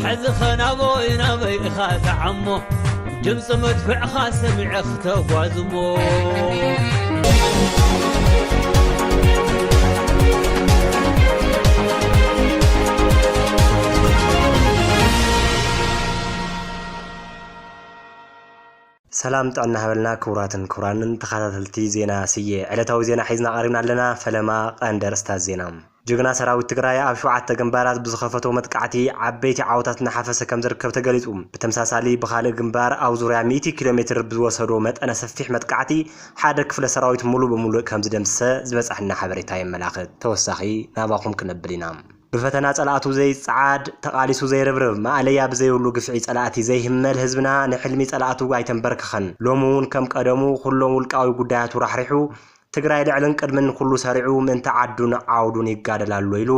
حذخنا بوينا بيخاف عمو جمس مدفع خاسم عخته وازمو سلام طعنا هبلنا كوراتن تخاتلتي زينا سيه علتاوي زينا حيزنا قاربنا لنا فلما قندر استاذ زينا جغنا سراويت تግራይ ኣብ 7 ግንባራት ብዝኸፈቶ መጥቃዕቲ ዓበይቲ ዓውታት ናሓፈሰ ከም ዝርከብ ተገሊጹ ብተመሳሳሊ ብኻልእ ግንባር ኣብ ዙርያ 100 ኪሎ ሜትር ብዝወሰዶ መጠነ ሰፊሕ መጥቃዕቲ ሓደ ክፍለ ሰራዊት ሙሉ በሙሉ ከም ዝደምሰ ዝበጻሕና ሓበሬታ የመላኽት ተወሳኺ ናባኹም ክንብሊና بفتنا صلاتو زي صعاد تقاليسو زي ربرب ما عليا بزيولو قفعي صلاتي زي همال حزبنا نحلمي صلاتو ايتنبركخن لومون كم قدمو خلوم ولقاوي قداياتو رحرحو تግራይ ልዕልን ቅድምን ኩሉ ሰሪዑ ምን ተዓዱን ዓውዱን ይጋደላሉ ኢሉ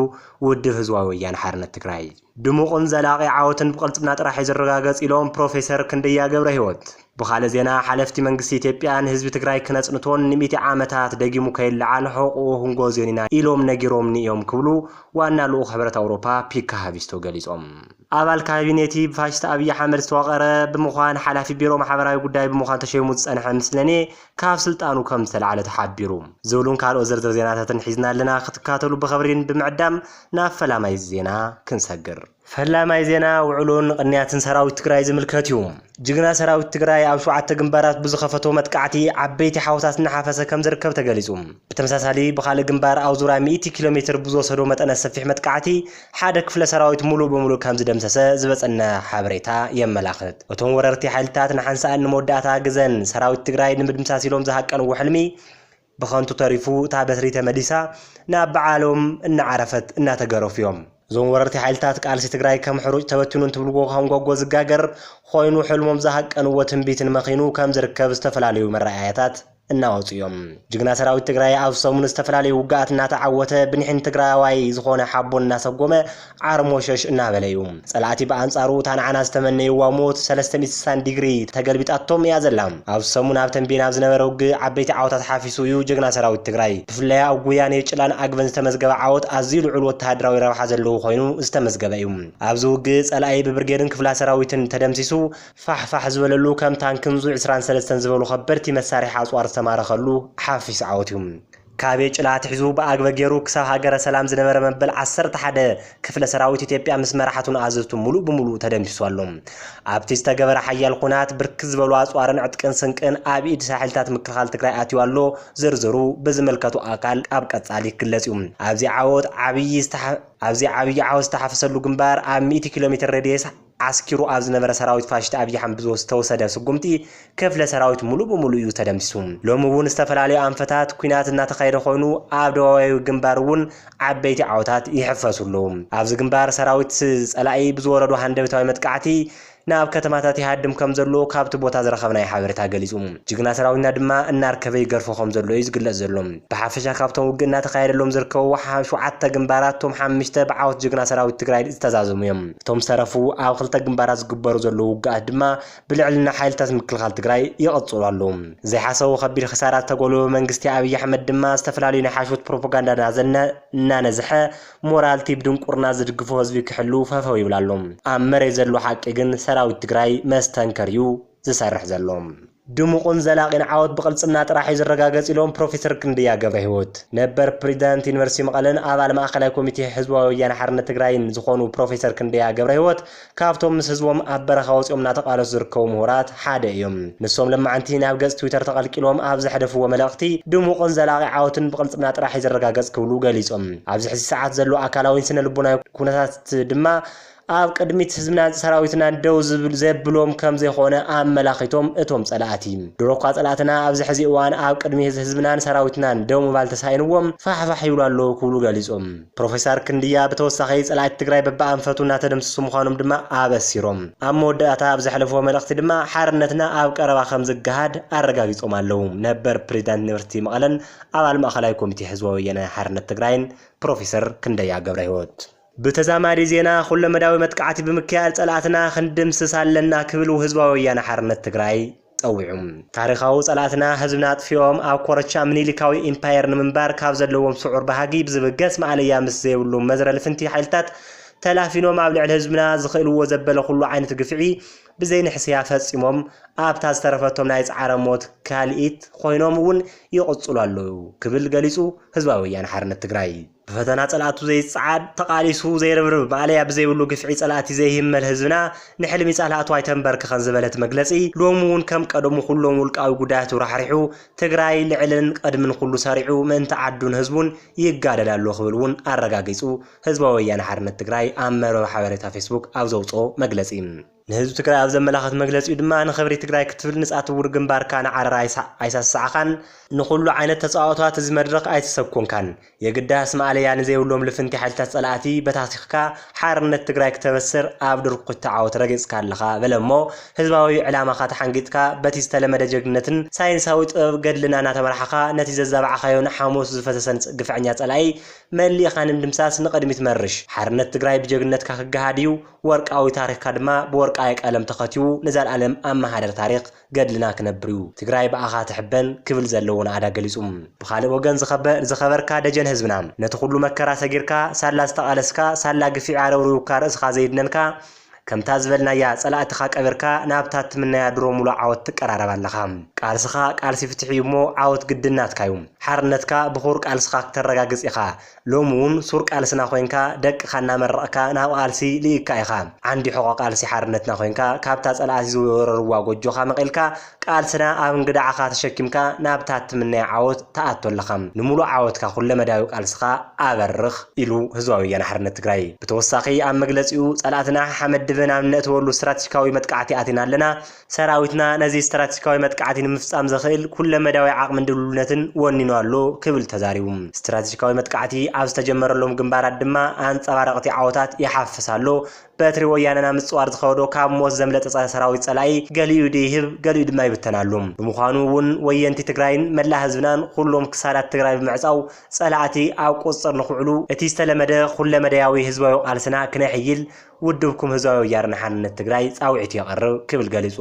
ውድብ ህዝባዊ ወያነ ሓርነት ትግራይ ድሙቕን ዘላቂ ዓወትን ብቅልጽምና ጥራሕ ይዝረጋገጽ ኢሎም ፕሮፌሰር ክንደያ ገብረ ህይወት بخال زينا حلفتي منغستي ኢትዮጵያን ህዝብ ትግራይ ክነጽንቶን ንሚቲ ዓመታት ደጊሙ ከይልዓል ሕቁሁን ጎዜኒና ኢሎም ነጊሮም ንዮም ክብሉ ዋና ልኡኽ ሕብረት አውሮፓ ፒካ ሃቢስቶ ገሊጾም አባል ካቢኔቲ ፋሽስት አብይ አህመድ ተዋቀረ በመዃን ሐላፊ ቢሮ ማህበራዊ ጉዳይ በመዃን ተሸይሙ ጸንሐ ምስለኔ ካብ ስልጣኑ ከም ተላዓለ ተሓቢሩ ዘውሉን ካልኦ ዝርዝር ዜናታትን ሒዝና ለና ክትካተሉ በخبرين ብምዕዳም ናፈላማይ ዜና ክንሰግር ፈላማይ ዜና ውዕሉን ቅንያትን ሰራዊት ትግራይ ዝምልከትዩም ጅግና ሰራዊት ትግራይ ኣብ 7 ግንባራት ብዝኸፈቶ መጥቃዕቲ ዓበይቲ ሓውታት ናሓፈሰ ከም ዝርከብ ተገሊጹ ብተመሳሳሊ ብኻልእ ግንባር ኣብ ዙርያ 100 ኪሎ ሜትር ብዝወሰዶ መጠነ ሰፊሕ መጥቃዕቲ ሓደ ክፍለ ሰራዊት ሙሉ በሙሉ ከም ዝደምሰሰ ዝበጸና ሓበሬታ የመላኽት እቶም ወረርቲ ሓይልታት ንሓንሳእን ንመወዳእታ ግዘን ሰራዊት ትግራይ ንምድምሳስ ኢሎም ዝሃቀንዎ ሕልሚ بخانتو تاريفو تابتري تمديسا نابعالهم እናዓረፈት እናተገረፍዮም ዞም ወረርቲ ሓይልታት ቃልሲ ትግራይ ከም ሕሩጭ ተበትኑን ትብልጎ ካንጓጎ ዝጋገር ኮይኑ ሕልሞም ዝሃቀንዎ ትንቢትን መኺኑ ከም ዝርከብ ዝተፈላልዩ መራእያታት እናወጽዮም ጅግና ሰራዊት ትግራይ ኣብ ሰሙን ዝተፈላልዩ ውጋኣት እናተዓወተ ብንሕን ትግራዋይ ዝኾነ ሓቦን እናሰጎመ ዓርሞሸሽ እናበለዩ ጸላእቲ በአንጻሩ ታንዓና ዝተመነይዋ ሞት 360 ዲግሪ ተገልቢጣቶም ያዘላም ኣብ ሰሙን ኣብ ተንቢን ኣብ ዝነበረው ዓበይቲ ዓወታት ሓፊሱ እዩ ጅግና ሰራዊት ትግራይ ብፍላይ ኣብ ጉያን የጭላን ኣግበን ዝተመዝገበ ዓወት ኣዝዩ ልዑል ወተሃደራዊ ረብሓ ዘለዎ ኮይኑ ዝተመዝገበ እዩ ኣብዚ ውግ ጸላኢ ብብርጌድን ክፍላ ሰራዊትን ተደምሲሱ ፋሕፋሕ ዝበለሉ ከም ታንክን ዙ 23 ዝበሉ ከበርቲ መሳርሒ ኣጽዋር ተማረኸሉ ሓፊስ ዓወትዩም ካቤ ጭላት ሒዙ በአግበ ገሩ ክሳብ ሃገረ ሰላም ዝነበረ መበል 11 ክፍለ ሰራዊት ኢትዮጵያ ምስ መራሕቱን አዘዝቱ ሙሉ በሙሉ ተደምስሷሎም ኣብቲ ዝተገበረ ሓያል ኹናት ብርክ ዝበሉ ኣጽዋርን ዕጥቅን ስንቅን ኣብ ኢድ ሳሕልታት ምክልኻል ትግራይ ኣትዩኣሎ ዝርዝሩ ብዝመልከቱ አካል ኣብ ቀጻሊ ክለጽዩ ኣብዚ ዓወት ዓብይ ዓወት ተሓፈሰሉ ግንባር ኣብ 100 ኪሎ ሜትር ሬዲየስ አስኪሩ ኣብ ዝነበረ ሰራዊት ፋሽስት አብይ አህመድ ዝተወሰደ ስጉምቲ ክፍለ ሰራዊት ሙሉ በሙሉ እዩ ተደምሲሱ ሎምውን ዝተፈላልዩ አንፈታት ኩናት እናተኻይደ ኮይኑ ኣብ ደዋዊ ግንባር ውን ዓበይቲ ዓውታት ይሕፈሱሉ ኣብዚ ግንባር ሰራዊት ጸላኢ ብዝወረዱ ሃንደበታዊ መጥቃዕቲ ናብ ከተማታት ይሃድም ከም ዘሎ ካብቲ ቦታ ዝረኸብና ሓበሬታ ገሊጹ ጅግና ሰራዊትና ድማ እናርከበ ይገርፎ ከም ዘሎ እዩ ዝግለጽ ዘሎ ብሓፈሻ ካብቶም ውግእና ተኻይደሎም ዝርከቡ 7 ግንባራት ቶም 5 በዓወት ጅግና ሰራዊት ትግራይ ዝተዛዘሙ እዮም ቶም ሰረፉ ኣብ 2 ግንባራት ዝግበሩ ዘለው ውግኣት ድማ ብልዕልና ሓይልታት ምክልኻል ትግራይ ይቕጽሉ ኣለዉ ዘይሓሰቡ ከቢድ خسارات ተጎልበ መንግስቲ አብይ አህመድ ድማ ዝተፈላልዩ ናይ ሓሾት ፕሮፓጋንዳ እናነዝሐ ሞራልቲ ብድንቁርና ዝድግፎ ህዝቢ ክሕሉ ፈፈው ይብላሎም ኣብ መሬት ዘሎ ሓቂ ግን ሰራዊት ትግራይ መስተንከርዩ ዝሰርሕ ዘሎም ድሙቕን ዘላቂን ዓወት ብቅልጽምና ጥራሕ ይዝረጋገጽ ኢሎም ፕሮፌሰር ክንደያ ገብረ ህይወት ነበር ፕሬዝዳንት ዩኒቨርሲቲ መቐለን ኣባል ማእከላይ ኮሚቴ ህዝባዊ ወያነ ሓርነት ትግራይን ዝኾኑ ፕሮፌሰር ክንደያ ገብረ ህይወት ካብቶም ምስ ህዝቦም ኣብ በረኻ ወፂኦም እናተቃለሱ ዝርከቡ ምሁራት ሓደ እዮም ንሶም ለማዓንቲ ናብ ገጽ ትዊተር ተቐልቂሎም ኣብ ዝሕደፍዎ መልእኽቲ ድሙቕን ዘላቂ ዓወትን ብቅልጽምና ጥራሕ ይዝረጋገጽ ክብሉ ገሊጾም ኣብዚ ሕዚ ሰዓት ዘሎ ኣካላዊን ስነ ልቦናዊ ኩነታት ድማ ኣብ ቅድሚት ህዝብና ሰራዊትና ደው ዘብሎም ከም ዘይኾነ ኣመላኺቶም እቶም ጸላእቲ ድሮኳ ጸላእትና ኣብዚ ሕዚ እዋን ኣብ ቅድሚ ህዝብናን ሰራዊትናን ደው ምባል ተሳይንዎም ፋሕፋሕ ይብሉ ኣለዉ ክብሉ ገሊጾም ፕሮፌሰር ክንደያ ብተወሳኺ ጸላእቲ ትግራይ በብኣንፈቱና ተደምስሱ ምዃኖም ድማ ኣበሲሮም ኣብ መወዳእታ ኣብ ዝሕለፍዎ መልእኽቲ ድማ ሓርነትና ኣብ ቀረባ ከም ዝገሃድ ኣረጋጊጾም ኣለዉ ነበር ፕሬዝዳንት ዩኒቨርሲቲ መቐለን ኣባል ማእከላይ ኮሚቴ ህዝባዊ ወያነ ሓርነት ትግራይን ፕሮፌሰር ክንደያ ገብረ ህይወት بتزاماري زينا كل مداوي متقعتي بمكيال صلاتنا خندمسس ኣለና ክብሉ ህዝባዊ ወያነ ሓርነት ትግራይ ጸዊዑም ታሪኻዊ ጸላትና ህዝብና ጥፊኦም ኣብ ኮረቻ ምኒልካዊ ኢምፓየር ንምንባር ካብ ዘለዎም ስዑር ባህጊ ብዝብገስ ማዕለያ ምስ ዘይብሉ መዝረልፍንቲ ሓይልታት ተላፊኖም ኣብ ልዕሊ ህዝብና ዝኽእልዎ ዘበለ ኩሉ ዓይነት ግፍዒ ብዘይን ሕስያ ፈጺሞም ኣብታ ዝተረፈቶም ናይ ጻዕረ ሞት ካልኢት ኮይኖም እውን ይቕጽሉ ኣለዉ ክብል ገሊጹ ህዝባዊ ወያነ ሓርነት ትግራይ በፈተና ጸላቱ ዘይጻዓድ ተቃሊሱ ዘይርብርብ ማዕለያ ብዘይብሉ ግፍዒ ጸላቲ ዘይህመል ህዝብና ንሕልሚ ጸላቱ ኣይተንበርክ ከን ዝበለት መግለጺ ሎሙ እውን ከም ቀደሙ ኩሎም ውልቃዊ ጉዳያቱ ራሕሪሑ ትግራይ ልዕልን ቀድምን ኩሉ ሰሪዑ ምእንቲ ዓዱን ህዝቡን ይጋደዳሉ ክብል እውን ኣረጋጊጹ ህዝባዊ ወያነ ሓርነት ትግራይ ኣብ መርበብ ሓበሬታ ፌስቡክ ኣብ ዘውፅኦ መግለጺ ንህዝብ ትግራይ ኣብ ዘመላኽት መግለጺኡ ድማ ንኽብሪ ትግራይ ክትብል ንጻት ውር ግንባርካ ንዓረራ ኣይሳስዓኻን ንኹሉ ዓይነት ተጻዋታት እዚ መድረኽ ኣይተሰብኮንካን የግዳስ ማዕለያ ንዘይብሎም ልፍንቲ ሓይልታት ጸላእቲ በታቲኽካ ሓርነት ትግራይ ክትበስር ኣብ ድርኩ ተዓወት ረጊጽካ ኣለኻ በለሞ ህዝባዊ ዕላማኻ ተሓንጊጥካ በቲ ዝተለመደ ጀግንነትን ሳይንሳዊ ጥበብ ገድልና እናተመራሕኻ ነቲ ዘዛብዓኻዮን ሓሙስ ዝፈሰሰን ግፍዐኛ ጸላኢ መሊእኻ ንምድምሳስ ንቕድሚት መርሽ ሓርነት ትግራይ ብጀግንነትካ ክገሃድዩ ወርቃዊ ታሪኽካ ድማ ብወርቃዊ ቀለም ተኸቲዩ ንዘለዓለም ኣብ ማህደር ታሪኽ ገድልና ክነብርዩ ትግራይ በኣኻ ትሕበን ክብል ዘለውና ኣዳ ገሊጹም ብኻልእ ወገን ዝኸበርካ ደጀን ህዝብና ነቲ ኩሉ መከራ ሰጊርካ ሳላ ዝተቃለስካ ሳላ ግፊዕ ኣረውሩካ ርእስኻ ዘይድነንካ ከምታ ዝበልናያ ጸላእትኻ ቀብርካ ናብታት ምናያ ድሮ ሙሉ ዓወት ትቀራረብ ኣለኻ ቃልስኻ ቃልሲ ፍትሒ እሞ ዓወት ግድናትካዩ ሓርነትካ ብኹር ቃልስኻ ክትረጋግጽ ኢኻ ሎሙ እውን ሱር ቃልስና ኮይንካ ደቅኻ እናመረቕካ ናብ ቃልሲ ልኢካ ኢኻ ዓንዲ ሕቆ ቃልሲ ሓርነትና ኮይንካ ካብታ ጸላእቲ ዝወረርዋ ጎጆኻ መቒልካ ቃልስና ኣብ እንግዳዓኻ ተሸኪምካ ናብታት ምናያ ዓወት ተኣቶለኻ ንሙሉ ዓወትካ ኩለ መዳዊ ቃልስኻ ኣበርኽ ኢሉ ህዝባዊ ወያነ ሓርነት ትግራይ ብተወሳኺ ኣብ መግለጺኡ ጸላእትና ሓመድ ብናም ነእትወሉ ስትራቴጂካዊ መጥቃዕቲ ኣቲና ኣለና ሰራዊትና ነዚ ስትራቴጂካዊ መጥቃዕቲ ንምፍጻም ዘኽእል ኩለ መዳዊ ዓቕምን ድልውነትን ወኒኑ ኣሎ ክብል ተዛሪቡ ስትራቴጂካዊ መጥቃዕቲ ኣብ ዝተጀመረሎም ግንባራት ድማ ኣንጸባረቕቲ ዓወታት ይሓፍስ ኣሎ በትሪ ወያነና ምጽዋር ዝኸወዶ ካብ ሞት ዘምለጠ ሰራዊት ጸላኢ ገሊኡ ድይህብ ገሊኡ ድማ ይብተናሉ ብምዃኑ እውን ወየንቲ ትግራይን መላ ህዝብናን ኩሎም ክሳላት ትግራይ ብምዕጻው ጸላእቲ ኣብ ቁጽር ንኽዕሉ እቲ ዝተለመደ ኩለ መዳያዊ ህዝባዊ ቃልስና ክነሕይል ውድብኩም ህዝባዊ ወያነ ሓርነት ትግራይ ጻውዒት ይቐርብ ክብል ገሊጹ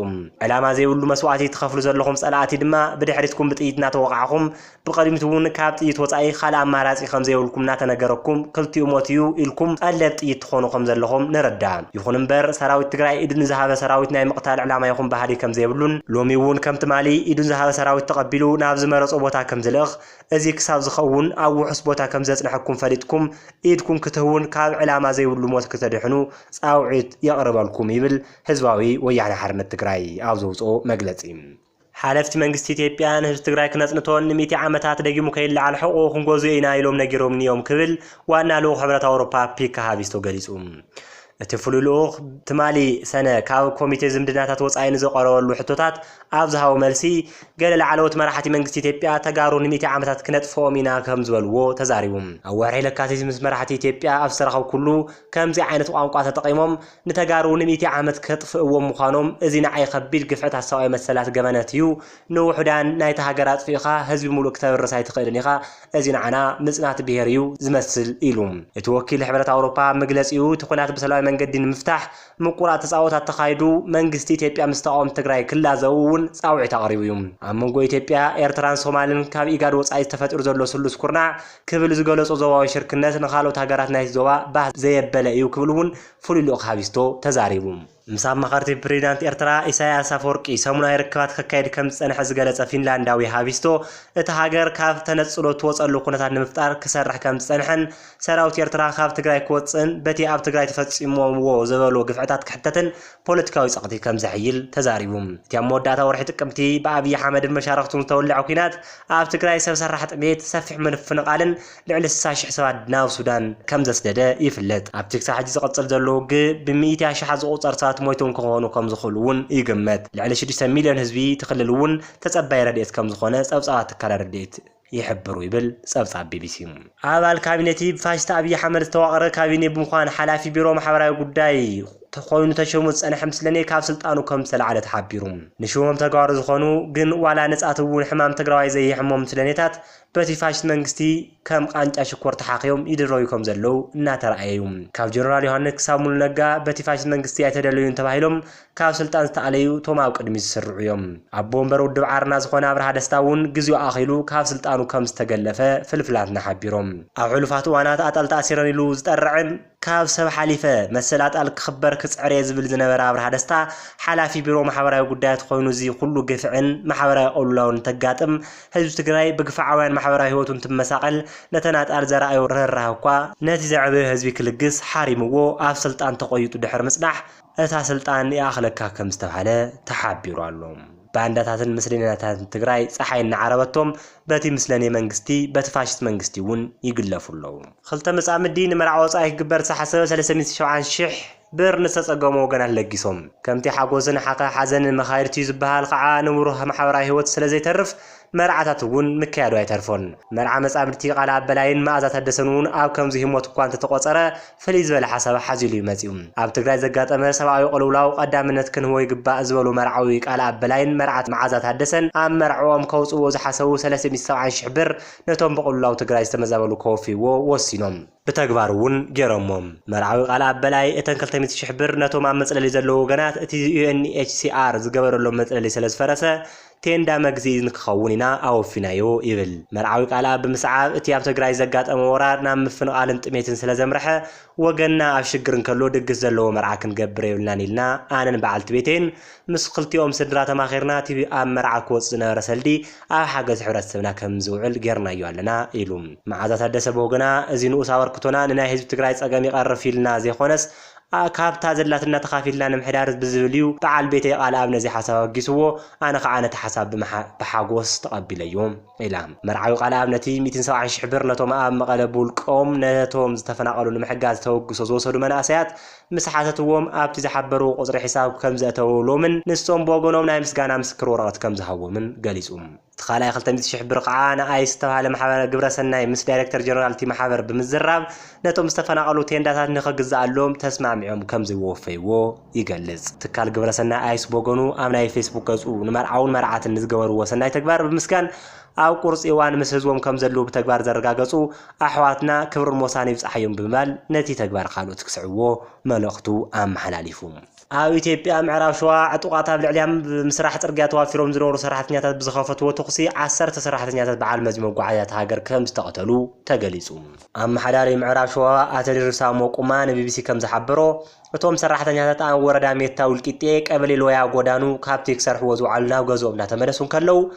ዕላማ ዘይብሉ መስዋዕቲ ትኸፍሉ ዘለኹም ጸላእቲ ድማ ብድሕሪትኩም ብጥይት እናተወቃዕኹም ብቐድሚት እውን ካብ ጥይት ወጻኢ ካልእ ኣማራጺ ከም ዘይብልኩም እናተነገረኩም ክልቲኡ ሞትዩ ኢልኩም ቀለብ ጥይት ትኾኑ ከም ዘለኹም ንረዳ ይኹን እምበር ሰራዊት ትግራይ ኢዱን ዝሃበ ሰራዊት ናይ ምቕታል ዕላማ ይኹን ባህሪ ከም ዘይብሉን ሎሚ እውን ከም ትማሊ ኢዱን ዝሃበ ሰራዊት ተቐቢሉ ናብ ዝመረጾ ቦታ ከም ዝልኽ እዚ ክሳብ ዝኸውን ኣብ ውሑስ ቦታ ከም ዘጽንሐኩም ፈሊጥኩም ኢድኩም ክትህውን ካብ ዕላማ ዘይብሉ ሞት ክትድሕኑ ጻውዒት የቕርበልኩም ይብል ህዝባዊ ወያነ ሓርነት ትግራይ ኣብ ዘውፅኦ መግለጺ ሓለፍቲ መንግስቲ ኢትዮጵያ ንህዝቢ ትግራይ ክነጽንቶን ን100 ዓመታት ደጊሙ ከይለዓል ሕቆ ክንገዝኡ ኢና ኢሎም ነጊሮም ንዮም ክብል ዋና ልኡኽ ሕብረት ኣውሮፓ ፒካ ሃቢስቶ ገሊጹ እቲ ፍሉይ ልኡኽ ትማሊ ሰነ ካብ ኮሚቴ ዝምድናታት ወጻኢ ንዘቐረበሉ ሕቶታት ኣብ ዝሃቦ መልሲ ገለ ላዕለዎት መራሕቲ መንግስቲ ኢትዮጵያ ተጋሩ ን100 ዓመታት ክነጥፍኦም ኢና ከም ዝበልዎ ተዛሪቡ ኣብ ወርሒ ለካቲት ምስ መራሕቲ ኢትዮጵያ ኣብ ዝተረኸቡ ኩሉ ከምዚ ዓይነት ቋንቋ ተጠቒሞም ንተጋሩ ን100 ዓመት ከጥፍእዎም ምዃኖም እዚ ንዓይ ከቢድ ግፍዕት ሃሳባዊ መሰላት ገመነት እዩ ንውሕዳን ናይቲ ሃገር ኣጥፊእኻ ህዝቢ ሙሉእ ክተብርስ ኣይትኽእልን ኢኻ እዚ ንዓና ምጽናት ብሄር እዩ ዝመስል ኢሉ እቲ ወኪል ሕብረት ኣውሮፓ መግለጺኡ እቲ ኩናት ብሰላማዊ መንገዲ ንምፍታሕ ምቁራት ተጻወታት ተኻይዱ መንግስቲ ኢትዮጵያ ምስ ተቃዋሚ ትግራይ ክላዘው እውን ጻውዒት ኣቕሪቡ እዩ ኣብ መንጎ ኢትዮጵያ ኤርትራን ሶማልን ካብ ኢጋድ ወጻኢ ተፈጢሩ ዘሎ ስሉስ ኩርናዕ ክብል ዝገለጾ ዞባዊ ሽርክነት ንኻልኦት ሃገራት ናይ ዞባ ባህ ዘየበለ እዩ ክብል እውን ፍሉይ ልኡኽ ሃቢስቶ ተዛሪቡ ምሳብ መኸርቲ ፕሬዚዳንት ኤርትራ ኢሳያስ አፈወርቂ ሰሙናዊ ርክባት ከካይድ ከም ዝጸንሐ ዝገለጸ ፊንላንዳዊ ሃቢስቶ እቲ ሃገር ካብ ተነጽሎ ትወጸሉ ኩነታት ንምፍጣር ክሰርሕ ከም ዝጸንሐን ሰራዊት ኤርትራ ካብ ትግራይ ክወጽን በቲ ኣብ ትግራይ ተፈጺሞምዎ ዝበሎ ግፍዕታት ክሕተትን ፖለቲካዊ ጸቕጢ ከም ዘሕይል ተዛሪቡ እቲ ኣብ መወዳእታ ወርሒ ጥቅምቲ ብኣብይ ኣሕመድ መሻርክቱን ዝተወልዐ ኩናት ኣብ ትግራይ ሰብ ሰራሕ ጥሜት ሰፊሕ ምንፍንቓልን ልዕሊ 60,000 ሰባት ናብ ሱዳን ከም ዘስደደ ይፍለጥ ኣብቲ ክሳብ ሕጂ ዝቐጽል ዘሎ ውግእ ብ100,000 ዝቑጸር ሰባት ሞይቶም ክኾኑ ከም ዝኽእሉ እውን ይግመት ልዕሊ 6 ሚልዮን ህዝቢ ትኽልል እውን ተጸባይ ረድኤት ከም ዝኾነ ጸብጻባት ትካላት ረድኤት ይሕብሩ ይብል ጸብጻብ ቢቢሲ ኣባል ካቢኔት ፋሽስት ኣብይ ኣሕመድ ዝተዋቐረ ካቢኔ ብምዃን ሓላፊ ቢሮ ማሕበራዊ ጉዳይ ተኾይኑ ተሸሙ ጸንሐ ምስለኔ ካብ ስልጣኑ ከም ዝተለዓለ ተሓቢሩ ንሽሞም ተጋሩ ዝኾኑ ግን ዋላ ነጻት እውን ሕማም ትግራዋይ ዘይሕሞም ምስለኔታት በቲ ፋሽስት መንግስቲ ከም ቃንጫ ሽኮር ተሓኺዮም ይድረዩ ከም ዘለው እናተረኣዩ ካብ ጀነራል ዮሐንስ ክሳብ ሙሉ ነጋ በቲ ፋሽስት መንግስቲ ኣይተደለዩን ተባሂሎም ካብ ስልጣን ዝተኣለዩ ቶም ኣብ ቅድሚ ዝስርዑ እዮም ኣቦ እምበር ውድብ ዓርና ዝኾነ ኣብርሃ ደስታ እውን ግዜኡ ኣኺሉ ካብ ስልጣኑ ከም ዝተገለፈ ፍልፍላትና ሓቢሮም ኣብ ሕሉፋት እዋናት ኣጣል ተኣሲረን ኢሉ ዝጠርዕን ካብ ሰብ ሓሊፈ መሰል ኣጣል ክኽበር ክፅዕርየ ዝብል ዝነበረ ኣብርሃ ደስታ ሓላፊ ቢሮ ማሕበራዊ ጉዳያት ኮይኑ እዚ ኩሉ ግፍዕን ማሕበራዊ ቀሉላውን ተጋጥም ህዝቢ ትግራይ ብግፍዓውያን ማሕበራዊ ህይወቱን ትመሳቐል ነተናጣል ዘረኣዩ ርህራህ እኳ ነቲ ዘዕበየ ህዝቢ ክልግስ ሓሪምዎ ኣብ ስልጣን ተቆይጡ ድሕር ምጽናሕ እታ ስልጣን ይኣኽለካ ከም ዝተባሃለ ተሓቢሩ ኣሎ ባንዳታትን ምስለኔታትን ትግራይ ፀሓይና ዓረበቶም በቲ ምስለኔ መንግስቲ በቲ ፋሽስት መንግስቲ እውን ይግለፉ ኣለዉ ክልተ መጻምዲ ንመርዓ ወጻኢ ክግበር ተሓሰበ 370,000 ብር ንተጸገሙ ወገናት ለጊሶም ከምቲ ሓጎስን ሓዘንን መኻይርቲ ዝበሃል ከዓ ንብሩህ ማሕበራዊ ህይወት ስለ ዘይተርፍ መርዓታት እውን ምክያዱ ኣይተርፎን መርዓ መጻምድቲ ቃል ኣበላይን መኣዛ ታደሰን እውን ኣብ ከምዚ ህሞት እኳ እንተተቆፀረ ፍልይ ዝበለ ሓሳብ ሓዚሉ ይመጽዩ ኣብ ትግራይ ዘጋጠመ ሰብኣዊ ቅልውላው ቀዳምነት ክንህቦ ይግባእ ዝበሉ መርዓዊ ቃል ኣበላይን መርዓት መኣዛ ታደሰን ኣብ መርዓዎም ከውፅዎ ዝሓሰቡ 370,000 ብር ነቶም በቅልውላው ትግራይ ዝተመዛበሉ ከወፊዎ ወሲኖም بتكبر ون جرمهم مرعوي قال بلاي اتن كلتميت شحبر نتو مع مسألة زلوا وجنات اتي UNHCR زجبر لهم مسألة سلس فرسة تندا مجزين نخونينا أو فينايو إيفل مرعوي قال بمسعى اتياب تجري زجات أمورات نام فن عالم تميتن سلس زمرحة وجنا عشقرن كلو دقز زلوا مرعكن جبري ولانيلنا أنا بعلت بيتين مسقلتي أم سدرات ما خيرنا تبي أم مرعك وصلنا رسلدي أو حاجة حرس سمنا كم زوعل جرنا يوالنا إلهم مع ذات هدس بوجنا زينو أسعار كتونا نناهز تجري أجمع قرر في النازي خونس كاب تازلات النتخافي لنا محدارس بزوليو تعال بيتي قال ابن زي حساب جسوه انا قاعده حساب بحاجوس تقبل يوم الام مرعوي قال ابنتي 270 شحبر نتوم اب مقلبول قوم نتوم تفناقلوا لمحجاز توقسو زوسدو مناسيات مسحاتتهم ابتي زحبروا قصر حساب كم زاتو لومن نستوم بوغونوم ناي مسغانا مسكر ورات كم زهو من غليصوم تخالاي 200 شحبر قعانا ايس تباله محبر غبره سناي مس دايركتور جنرال تي محبر بمزراب نتوم استفناقلوا تنداتات نخغزالهم تسمعهم كم زوفيو يغلص تكال غبره سناي ايس بوغونو امناي فيسبوك قصو نمرعون مرعات نزغبروا وسناي تكبار بمسكان أو قرص إيوان مسهزوم كم زلو بتكبار زرقاقصو أحواتنا كبر الموساني بصحيهم بمال نتي تكبار خالو تكسعوه ملوختو أم حلاليفوم أو إثيوبيا معراف شوا عطوقاتها بالعليام بمسراح ترقيات وافيرهم زنورو سراحتنياتات بزخافة وتقصي 10 سراحتنياتات بعال مجموع قعايات هاجر كم استقتلوا تقليسوم أم حلالي معراف شوا أتري رسام وقمان BBC كم زحبرو وتوم سراحتنياتات أن وردا ميتا والكتيك قبل لويا قودانو كابتيك سرحو وزوعلنا وقزوم ناتمدسون كلو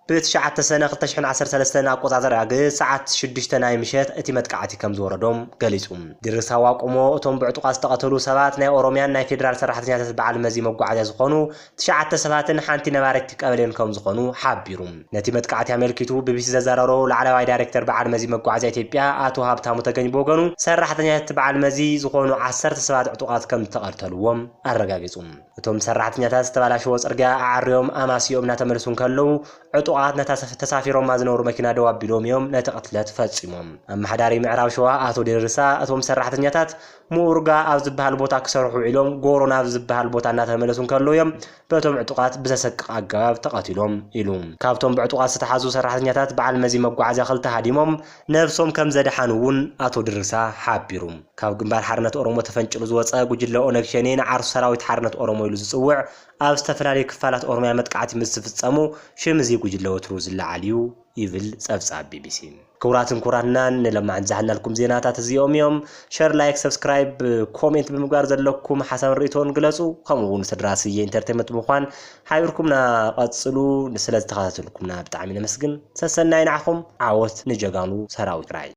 بتشعت سنة 2013 أقطع عقد ساعات 6 ناي مشات أتي متقعتي كم زوردهم قاليسهم درسها واقمو توم بعتقا استقتلوا سبات ناي أوروميان ناي فيدرال سراحتنيات تبع المزي موقعات زقونو تشعت سباتن حانتي نبارتك قبلين كم زقونو حابيروم نتي متقعتي عملكيتو BBC زازارو العلاوي دايركتور بعد المزي موقعات إثيوبيا أتو هابتها متقني بوغنو سراحتنيات تبع المزي زقونو 10 سبات عطقات كم تقتلوهم الرقاقيسهم توم سراحتنيات تبعلاش وصرقا عريوم أماسيوم ناتمرسون كلو عطوقات تسافرهم ما زنور مكينة دواب بلوم يوم نتقتلت فاتسيمهم أما حداري معراو شوا أتو ديرسا أتوم سراحتنياتات مورغا أو زبها البوتا كسرحو علوم غورونا أو زبها البوتا ناتمرسون كلو يوم بتوم عطوقات بزسك عقاب تقاتلهم إلوم كابتوم بعطوقات ستحازو سراحتنياتات بعال مزي مقعزة خلطة هاديمهم نفسهم كم زدحانون أتو ديرسا حابيروم كاب جنبار حرنة أورومو تفنجلو زواتسا قجل أونكشنين عرس سراويت حرنة أورومو يلو زصوع أو استفرالي كفالات أورميا متقعتي مستفتصمو شمزي قجل وتروز اللعاليو يفل صفصاب BBC كوراتنا لما نزعلنا لكم زيناتات زيوم يوم شير لايك سبسكرايب كومنت بمقار زلكم حسن ريتون قلسو كمون سدراسية انترتيمنت مخوان حايركمنا قتصلو نسلز تخاطلكمنا بتعامينا مسجن سسناين عخم عاوت نجاقانو سراوي راي